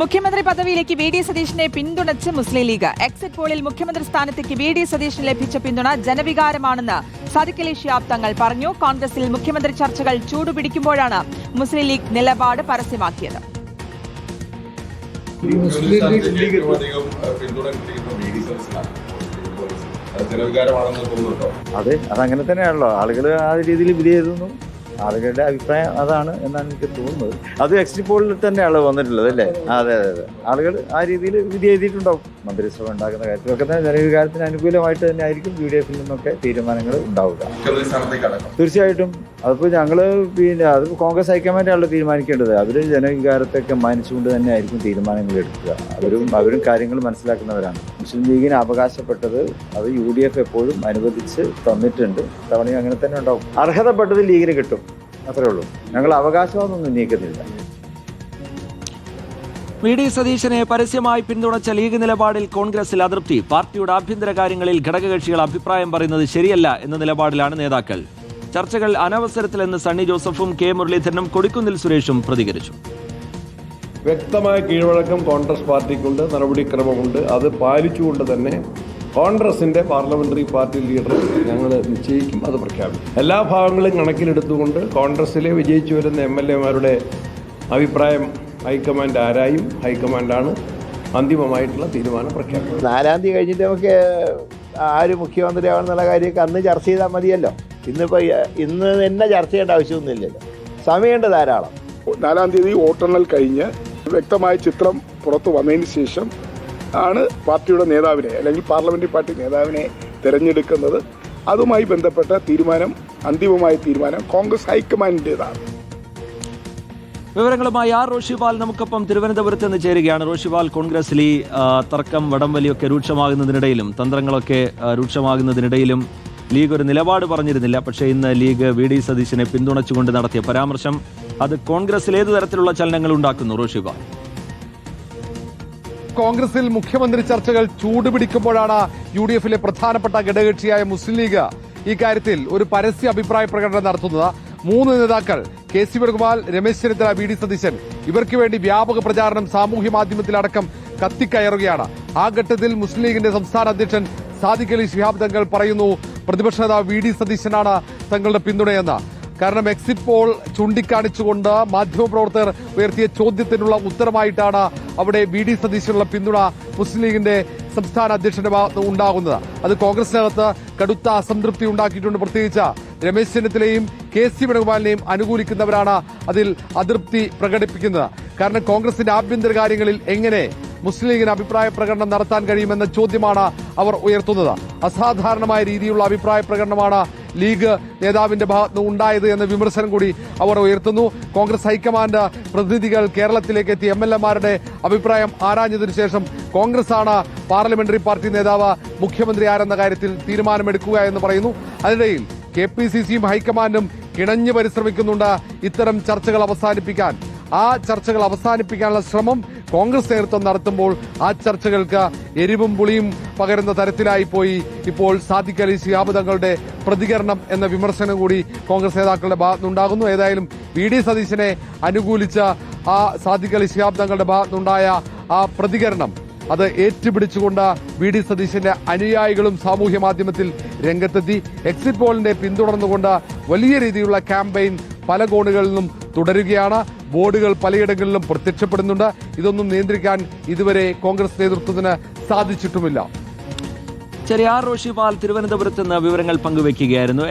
മുഖ്യമന്ത്രി പദവിയിലേക്ക് V D സതീശനെ പിന്തുണച്ച് മുസ്ലിം ലീഗ്. എക്സിറ്റ് പോളിൽ മുഖ്യമന്ത്രി സ്ഥാനത്തേക്ക് വി ഡി സതീശന് ലഭിച്ച പിന്തുണ ജനവികാരമാണെന്ന് സാദിഖ് അലി ശിഹാബ് തങ്ങൾ പറഞ്ഞു. കോൺഗ്രസിൽ മുഖ്യമന്ത്രി ചർച്ചകൾ ചൂടുപിടിക്കുമ്പോഴാണ് മുസ്ലിം ലീഗ് നിലപാട് പരസ്യമാക്കിയത്. അതെ, അതങ്ങനെ തന്നെയാണല്ലോ. ആളുകൾ ആ രീതിയിൽ വിലയിരുത്തുന്നു. ആളുകളുടെ അഭിപ്രായം അതാണ് എന്നാണ് എനിക്ക് തോന്നുന്നത്. അത് എക്സിറ്റ് പോളിൽ തന്നെയാണ് വന്നിട്ടുള്ളത് അല്ലേ? അതെ അതെ അതെ, ആളുകൾ ആ രീതിയിൽ വിധി എഴുതിയിട്ടുണ്ടാവും. മന്ത്രിസഭ ഉണ്ടാക്കുന്ന കാര്യത്തിലൊക്കെ തന്നെ ജനവികാരത്തിന് അനുകൂലമായിട്ട് തന്നെ ആയിരിക്കും UDF നിന്നൊക്കെ തീരുമാനങ്ങൾ ഉണ്ടാവുക. തീർച്ചയായിട്ടും അതിപ്പോൾ ഞങ്ങൾ അത് കോൺഗ്രസ് ഹൈക്കമാൻഡാണല്ലോ തീരുമാനിക്കേണ്ടത്. അവർ ജനവികാരത്തൊക്കെ മാനിച്ചുകൊണ്ട് തന്നെ ആയിരിക്കും തീരുമാനങ്ങൾ എടുക്കുക. അവരും കാര്യങ്ങൾ മനസ്സിലാക്കുന്നവരാണ്. മുസ്ലിം ലീഗിന് അവകാശപ്പെട്ടത് അത് UDF എപ്പോഴും അനുവദിച്ച് തന്നിട്ടുണ്ട്. തവണയും അങ്ങനെ തന്നെ ഉണ്ടാവും. അർഹതപ്പെട്ടത് ലീഗിന് കിട്ടും, അത്രേ ഉള്ളൂ. ഞങ്ങൾ അവകാശമൊന്നും ഉന്നയിക്കുന്നില്ല. വി ഡി സതീശനെ പരസ്യമായി പിന്തുണച്ച ലീഗ് നിലപാടിൽ കോൺഗ്രസിൽ അതൃപ്തി. പാർട്ടിയുടെ ആഭ്യന്തര കാര്യങ്ങളിൽ ഘടകകക്ഷികൾ അഭിപ്രായം പറയുന്നത് ശരിയല്ല എന്ന നിലപാടിലാണ് നേതാക്കൾ. ചർച്ചകൾ അനവസരത്തിലെന്ന് സണ്ണി ജോസഫും കെ മുരളീധരനും കൊടിക്കുന്നിൽ സുരേഷും പ്രതികരിച്ചു. വ്യക്തമായ കീഴ്വഴക്കം കോൺഗ്രസ് പാർട്ടിക്കുണ്ട്, നടപടിക്രമമുണ്ട്. അത് പാലിച്ചുകൊണ്ട് തന്നെ കോൺഗ്രസിന്റെ പാർലമെന്ററി പാർട്ടി ലീഡർ ഞങ്ങൾ നിശ്ചയിക്കും, അത് പ്രഖ്യാപിക്കും. എല്ലാ ഭാഗങ്ങളും കണക്കിലെടുത്തുകൊണ്ട് കോൺഗ്രസിലെ വിജയിച്ചു വരുന്ന MLA-മാരുടെ അഭിപ്രായം ഹൈക്കമാൻഡ് ആരായും ഹൈക്കമാൻഡാണ് അന്തിമമായിട്ടുള്ള തീരുമാനം പ്രഖ്യാപിക്കുന്നത്. 4-ാം തീയതി കഴിഞ്ഞിട്ട് നമുക്ക് ആര് മുഖ്യമന്ത്രിയാണെന്നുള്ള കാര്യമൊക്കെ അന്ന് ചർച്ച ചെയ്താൽ മതിയല്ലോ. ഇന്ന് തന്നെ ചർച്ച ചെയ്യേണ്ട ആവശ്യമൊന്നുമില്ലല്ലോ, സമയമുണ്ട് ധാരാളം. 4-ാം തീയതി വോട്ടെണ്ണൽ കഴിഞ്ഞ് വ്യക്തമായ ചിത്രം പുറത്തു വന്നതിന് ശേഷം ആണ് പാർട്ടിയുടെ നേതാവിനെ അല്ലെങ്കിൽ പാർലമെന്ററി പാർട്ടി നേതാവിനെ തിരഞ്ഞെടുക്കുന്നത്. അതുമായി ബന്ധപ്പെട്ട തീരുമാനം, അന്തിമമായ തീരുമാനം കോൺഗ്രസ് ഹൈക്കമാൻഡിൻ്റെതാണ്. വിവരങ്ങളുമായി റോഷിപാൽ നമുക്കൊപ്പം തിരുവനന്തപുരത്ത് നിന്ന് ചേരുകയാണ്. റോഷിപാൽ, കോൺഗ്രസിൽ ഈ തർക്കം വടംവലിയൊക്കെ രൂക്ഷമാകുന്നതിനിടയിലും തന്ത്രങ്ങളൊക്കെ രൂക്ഷമാകുന്നതിനിടയിലും ലീഗ് ഒരു നിലപാട് പറഞ്ഞിരുന്നില്ല. പക്ഷേ ഇന്ന് ലീഗ് വി ഡി സതീശനെ പിന്തുണച്ചുകൊണ്ട് നടത്തിയ പരാമർശം അത് കോൺഗ്രസിൽ ഏതു തരത്തിലുള്ള ചലനങ്ങൾ ഉണ്ടാക്കുന്നു? റോഷിപാൽ, കോൺഗ്രസിൽ മുഖ്യമന്ത്രി ചർച്ചകൾ ചൂടുപിടിക്കുമ്പോഴാണ് UDF-ലെ പ്രധാനപ്പെട്ട ഘടകകക്ഷിയായ മുസ്ലിം ലീഗ് ഇക്കാര്യത്തിൽ ഒരു പരസ്യ അഭിപ്രായ പ്രകടനം നടത്തുന്നത്. 3 നേതാക്കൾ KC Venugopal, Ramesh Chennithala, V D Satheesan ഇവർക്ക് വേണ്ടി വ്യാപക പ്രചാരണം സാമൂഹ്യ മാധ്യമത്തിലടക്കം കത്തിക്കയറുകയാണ്. ആ ഘട്ടത്തിൽ മുസ്ലിം ലീഗിന്റെ സംസ്ഥാന അധ്യക്ഷൻ സാദിഖ് അലി ശിഹാബ് തങ്ങൾ പറയുന്നു പ്രതിപക്ഷ നേതാവ് വി ഡി സതീശനാണ് തങ്ങളുടെ പിന്തുണയെന്ന്. കാരണം എക്സിറ്റ് പോൾ ചൂണ്ടിക്കാണിച്ചുകൊണ്ട് മാധ്യമപ്രവർത്തകർ ഉയർത്തിയ ചോദ്യത്തിനുള്ള ഉത്തരമായിട്ടാണ് അവിടെ വി ഡി സതീശനുള്ള പിന്തുണ മുസ്ലിം ലീഗിന്റെ സംസ്ഥാന അധ്യക്ഷന്റെ ഭാഗത്ത് ഉണ്ടാകുന്നത്. അത് കോൺഗ്രസിനകത്ത് കടുത്ത അസംതൃപ്തി ഉണ്ടാക്കിയിട്ടുണ്ട്. പ്രത്യേകിച്ച് രമേശ് ചെന്നിത്തലയും KC വേണുഗോപാലിനെയും അനുകൂലിക്കുന്നവരാണ് അതിൽ അതൃപ്തി പ്രകടിപ്പിക്കുന്നത്. കാരണം കോൺഗ്രസിന്റെ ആഭ്യന്തര കാര്യങ്ങളിൽ എങ്ങനെ മുസ്ലിം ലീഗിന് അഭിപ്രായ പ്രകടനം നടത്താൻ കഴിയുമെന്ന ചോദ്യമാണ് അവർ ഉയർത്തുന്നത്. അസാധാരണമായ രീതിയിലുള്ള അഭിപ്രായ പ്രകടനമാണ് ലീഗ് നേതാവിന്റെ ഭാഗത്ത് ഉണ്ടായത് എന്ന വിമർശനം കൂടി അവർ ഉയർത്തുന്നു. കോൺഗ്രസ് ഹൈക്കമാൻഡ് പ്രതിനിധികൾ കേരളത്തിലേക്ക് എത്തി MLA-മാരുടെ അഭിപ്രായം ആരാഞ്ഞതിനു ശേഷം കോൺഗ്രസാണ് പാർലമെന്ററി പാർട്ടി നേതാവ് മുഖ്യമന്ത്രി ആരെന്ന കാര്യത്തിൽ തീരുമാനമെടുക്കുക എന്ന് പറയുന്നു. അതിനിടയിൽ KPCC-യും ഹൈക്കമാൻഡും കിണഞ്ഞു പരിശ്രമിക്കുന്നുണ്ട് ഇത്തരം ചർച്ചകൾ അവസാനിപ്പിക്കാൻ. ആ ചർച്ചകൾ അവസാനിപ്പിക്കാനുള്ള ശ്രമം കോൺഗ്രസ് നേതൃത്വം നടത്തുമ്പോൾ ആ ചർച്ചകൾക്ക് എരിവും പുളിയും പകരുന്ന തരത്തിലായി പോയി ഇപ്പോൾ സാദിഖ് അലി ശിഹാബ് തങ്ങളുടെ പ്രതികരണം എന്ന വിമർശനം കൂടി കോൺഗ്രസ് നേതാക്കളുടെ ഭാഗത്തുനിന്നുണ്ടാകുന്നു. ഏതായാലും വി ഡി സതീശനെ അനുകൂലിച്ച ആ സാദിഖ് അലി ശിഹാബ് തങ്ങളുടെ ഭാഗത്തുനിന്നുണ്ടായ ആ പ്രതികരണം അത് ഏറ്റുപിടിച്ചുകൊണ്ട് വി ഡി സതീശന്റെ അനുയായികളും സാമൂഹ്യ മാധ്യമത്തിൽ രംഗത്തെത്തി. എക്സിറ്റ് പോളിന്റെ പിന്തുടർന്നുകൊണ്ട് വലിയ രീതിയിലുള്ള ക്യാമ്പയിൻ പല കോണുകളിൽ നിന്നും തുടരുകയാണ്. ബോർഡുകൾ പലയിടങ്ങളിലും പ്രത്യക്ഷപ്പെടുന്നുണ്ട്. ഇതൊന്നും നിയന്ത്രിക്കാൻ ഇതുവരെ കോൺഗ്രസ് നേതൃത്വത്തിന് സാധിച്ചിട്ടുമില്ല. റോഷിപാൽ തിരുവനന്തപുരത്ത് നിന്ന് വിവരങ്ങൾ പങ്കുവയ്ക്കുകയായിരുന്നു.